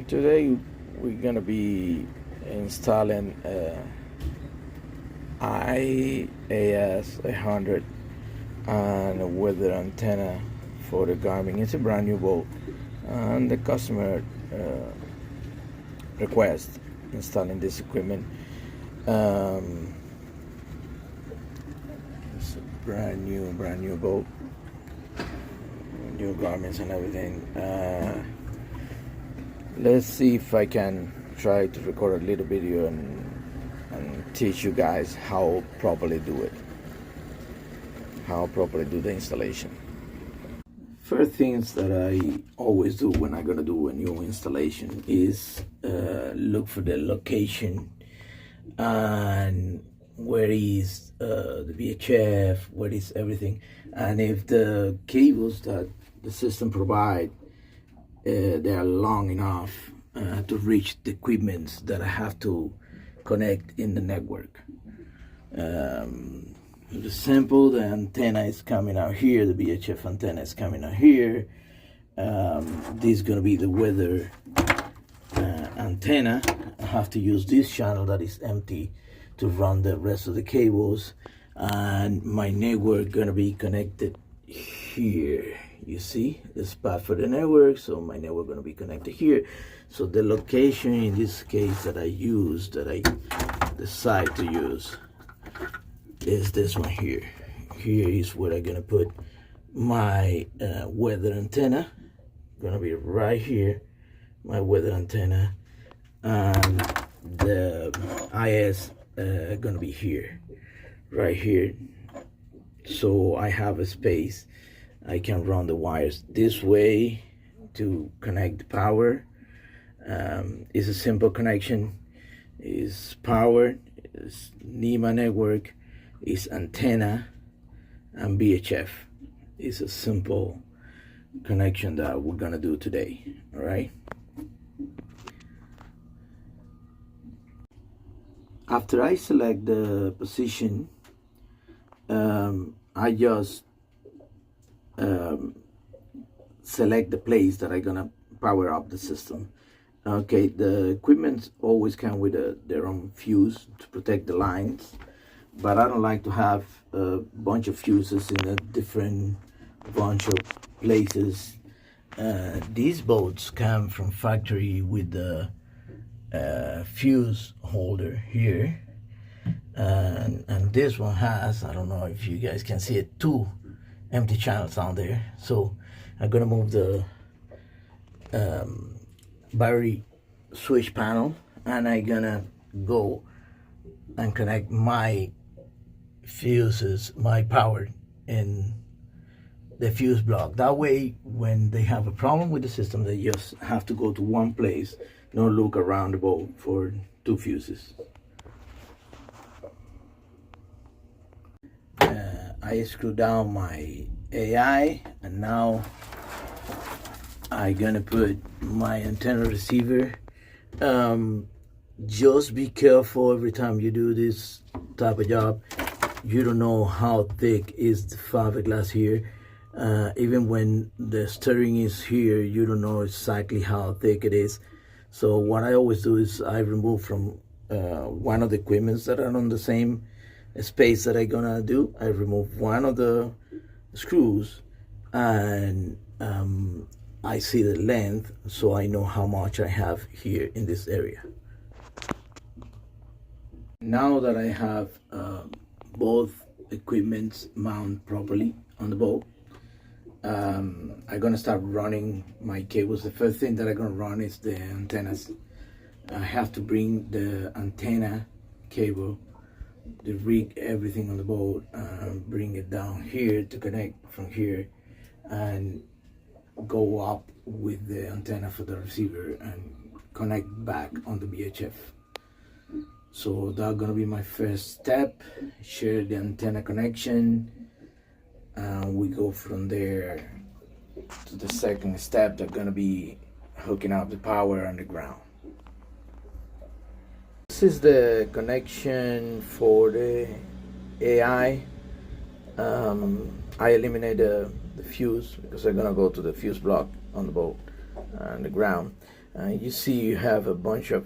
Today we're gonna be installing IAS 100 and a weather antenna for the Garmin. It's a brand new boat, and the customer request installing this equipment. It's a brand new boat, new Garments and everything. Let's see if I can try to record a little video and teach you guys how properly do the installation. First things that I always do when I'm gonna do a new installation is look for the location and where is the VHF, where is everything, and if the cables that the system provide they are long enough to reach the equipment that I have to connect in the network. It's simple. The antenna is coming out here, the VHF antenna is coming out here. This is going to be the weather antenna. I have to use this channel that is empty to run the rest of the cables, and my network going to be connected here. You see the spot for the network, so my network going to be connected here. So the location in this case that I decide to use is this one here. Here is where I'm gonna put my weather antenna. Gonna be right here, my weather antenna, and the IS gonna be here, right here. So I have a space. I can run the wires this way to connect the power. It's a simple connection. It's power, it's NEMA network, it's antenna, and VHF. It's a simple connection that we're gonna do today. All right. After I select the position, I just select the place that I'm gonna power up the system. Okay, the equipment always come with their own fuse to protect the lines, but I don't like to have a bunch of fuses in a different bunch of places. These boats come from factory with the fuse holder here, and this one has, I don't know if you guys can see it, 2 empty channels on there. So I'm gonna move the battery switch panel, and I'm gonna go and connect my fuses, my power, in the fuse block. That way when they have a problem with the system, they just have to go to one place, not look around the boat for 2 fuses. I screw down my AI, and now I'm gonna put my antenna receiver. Just be careful every time you do this type of job. You don't know how thick is the fiberglass here. Even when the steering is here, you don't know exactly how thick it is. So what I always do is I remove from one of the equipments that are on the same space that I'm gonna do. I remove one of the screws, and I see the length, so I know how much I have here in this area. Now that I have both equipments mounted properly on the boat, I'm gonna start running my cables. The first thing that I'm gonna run is the antennas. I have to bring the antenna cable, the rig, everything on the boat, bring it down here to connect from here, and go up with the antenna for the receiver and connect back on the VHF. So that's gonna be my first step. Share the antenna connection, and we go from there to the second step. That's gonna be hooking up the power on the ground. This is the connection for the AI. I eliminate the fuse because I'm gonna go to the fuse block on the boat and the ground. You see you have a bunch of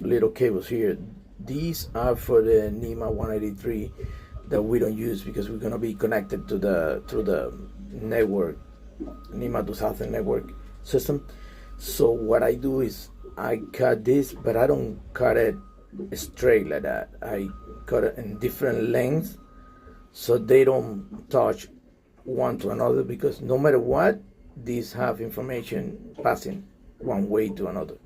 little cables here. These are for the NEMA 183 that we don't use because we're gonna be connected to the network, NEMA 2000 network system. So what I do is I cut this, but I don't cut it straight like that. I cut it in different lengths so they don't touch one to another, because no matter what, these have information passing one way to another.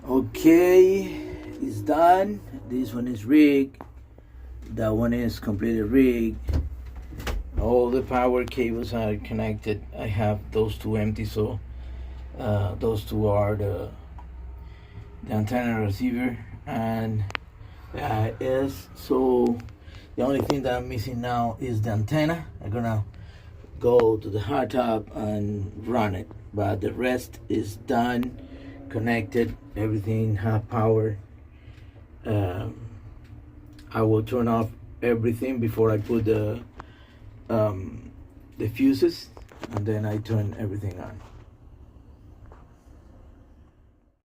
Okay, it's done. This one is rigged. That one is completely rigged. All the power cables are connected. I have those two empty, so those two are the antenna receiver, and is so the only thing that I'm missing now is the antenna. I'm gonna go to the hard top and run it, but the rest is done, connected, everything have power. I will turn off everything before I put the fuses, and then I turn everything on.